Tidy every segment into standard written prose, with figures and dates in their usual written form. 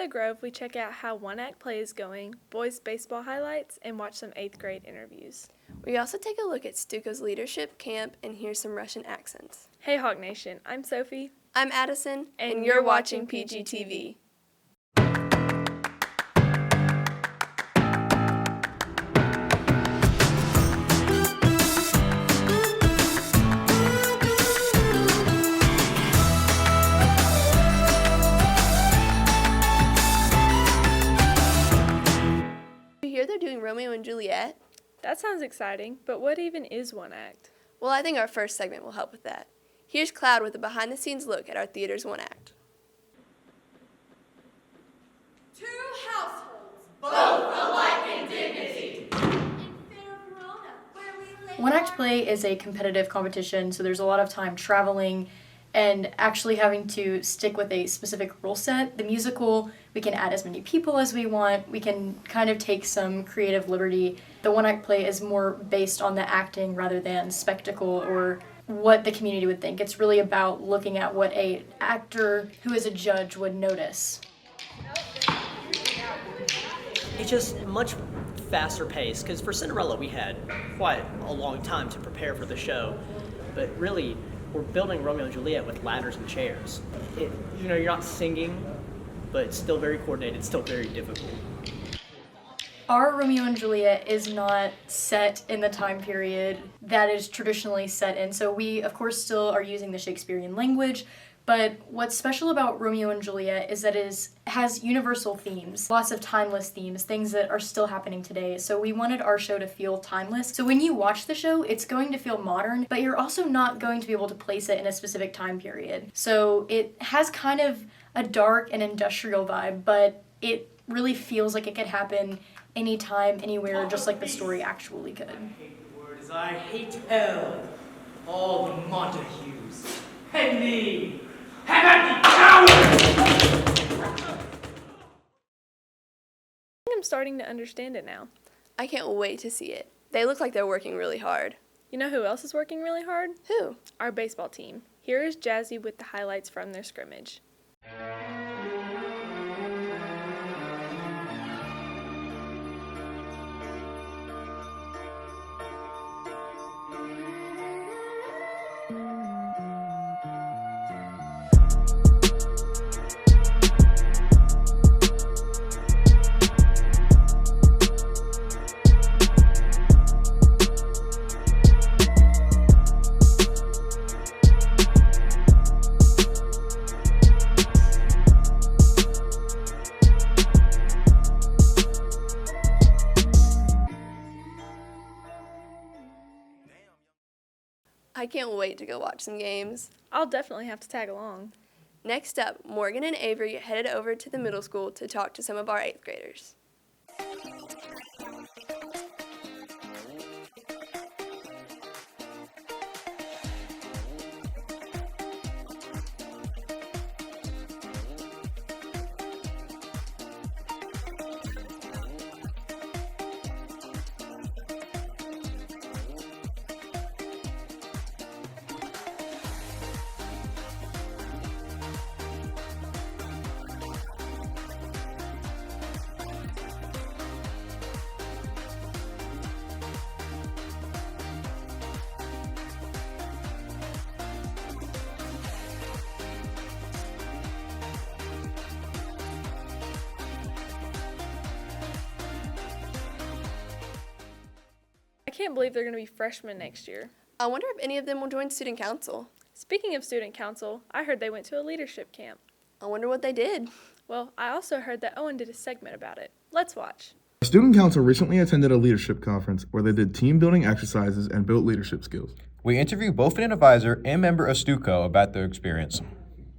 the Grove, we check out how one act play is going, boys baseball highlights, and watch some 8th grade interviews. We also take a look at Stuco's leadership camp and hear some Russian accents. Hey Hawk Nation, I'm Sophie. I'm Addison, and you're watching PGTV. They're doing Romeo and Juliet. That sounds exciting, but what even is one act? Well, I think our first segment will help with that. Here's Cloud with a behind-the-scenes look at our theater's one act. Two households, both alike in dignity. One act play is a competitive competition, so there's a lot of time traveling and actually having to stick with a specific rule set. The musical, we can add as many people as we want. We can kind of take some creative liberty. The one act play is more based on the acting rather than spectacle or what the community would think. It's really about looking at what an actor who is a judge would notice. It's just much faster pace, because for Cinderella we had quite a long time to prepare for the show, but really we're building Romeo and Juliet with ladders and chairs. You're not singing, but it's still very coordinated, still very difficult. Our Romeo and Juliet is not set in the time period that is traditionally set in, so we of course still are using the Shakespearean language, but what's special about Romeo and Juliet is that it has universal themes, lots of timeless themes, things that are still happening today. So we wanted our show to feel timeless. So when you watch the show, it's going to feel modern, but you're also not going to be able to place it in a specific time period. So it has kind of a dark and industrial vibe, but it really feels like it could happen anytime, anywhere, just like the story actually could. I hate the word as I hate hell. All the Montagues and me. Have at the cowards! I'm starting to understand it now. I can't wait to see it. They look like they're working really hard. You know who else is working really hard? Who? Our baseball team. Here is Jazzy with the highlights from their scrimmage. I can't wait to go watch some games. I'll definitely have to tag along. Next up, Morgan and Avery headed over to the middle school to talk to some of our 8th graders. I can't believe they're going to be freshmen next year. I wonder if any of them will join student council. Speaking of student council, I heard they went to a leadership camp. I wonder what they did. Well, I also heard that Owen did a segment about it. Let's watch. Student council recently attended a leadership conference where they did team building exercises and built leadership skills. We interviewed both an advisor and member of Stuco about their experience.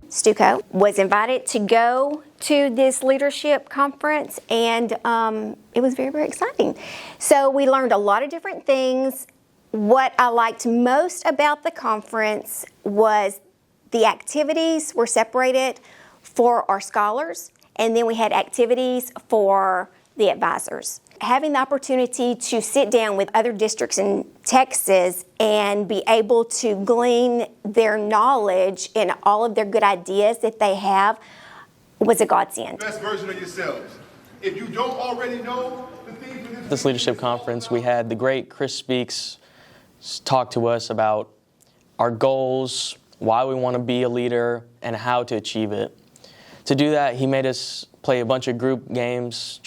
Stuco was invited to go to this leadership conference, and it was very, very exciting. So we learned a lot of different things. What I liked most about the conference was the activities were separated for our scholars, and then we had activities for the advisors. Having the opportunity to sit down with other districts in Texas and be able to glean their knowledge and all of their good ideas that they have was a godsend. Best version of yourselves. If you don't already know the theme for This leadership conference, we had the great Chris Speaks talk to us about our goals, why we want to be a leader, and how to achieve it. To do that, he made us play a bunch of group games,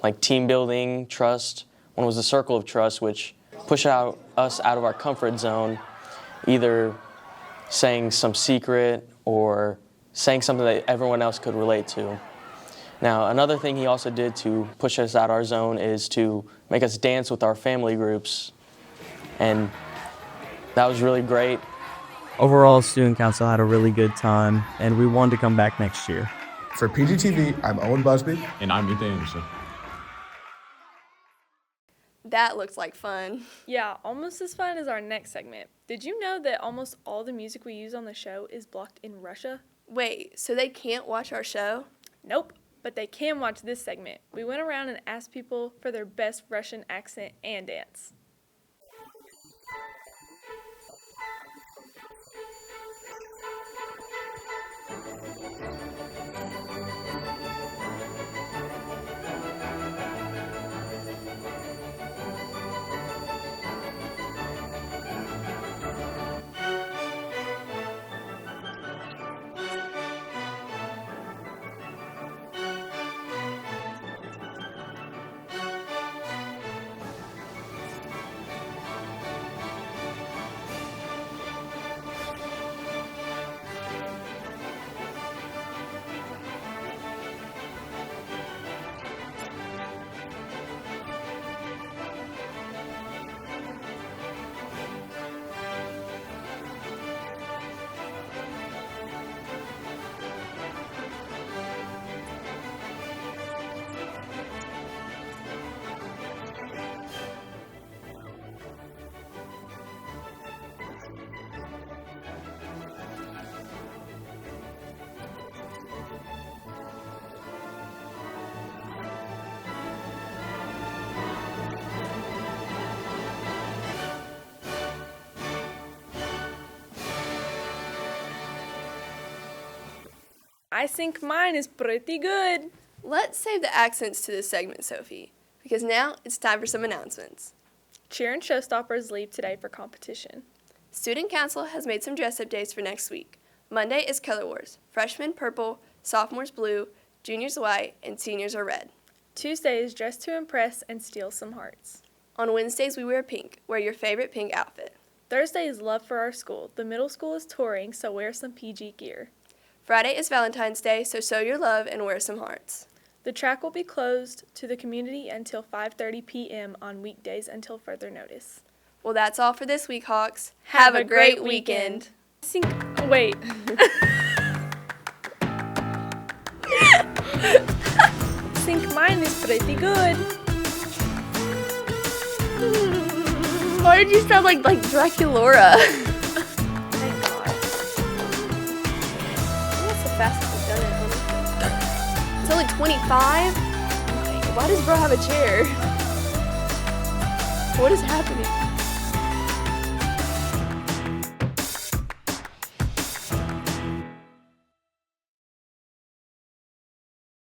like team building, trust. One was the circle of trust, which pushed us out of our comfort zone, either saying some secret or saying something that everyone else could relate to. Now, another thing he also did to push us out our zone is to make us dance with our family groups, and that was really great. Overall, Student Council had a really good time, and we wanted to come back next year. For PGTV, I'm Owen Busby. And I'm Ethan Anderson. That looks like fun. Yeah, almost as fun as our next segment. Did you know that almost all the music we use on the show is blocked in Russia? Wait, so they can't watch our show? Nope, but they can watch this segment. We went around and asked people for their best Russian accent and dance. I think mine is pretty good. Let's save the accents to this segment, Sophie, because now it's time for some announcements. Cheer and showstoppers leave today for competition. Student Council has made some dress-up days for next week. Monday is Color Wars. Freshmen purple, sophomores blue, juniors white, and seniors are red. Tuesday is Dress to Impress and Steal Some Hearts. On Wednesdays, we wear pink. Wear your favorite pink outfit. Thursday is Love for Our School. The middle school is touring, so wear some PG gear. Friday is Valentine's Day, so show your love and wear some hearts. The track will be closed to the community until 5:30 p.m. on weekdays until further notice. Well, that's all for this week, Hawks. Have a great weekend. Wait. I think mine is pretty good. Why did you sound like Draculaura? Thank God. That's the fastest we've done it. It's only 25? Why does bro have a chair? What is happening?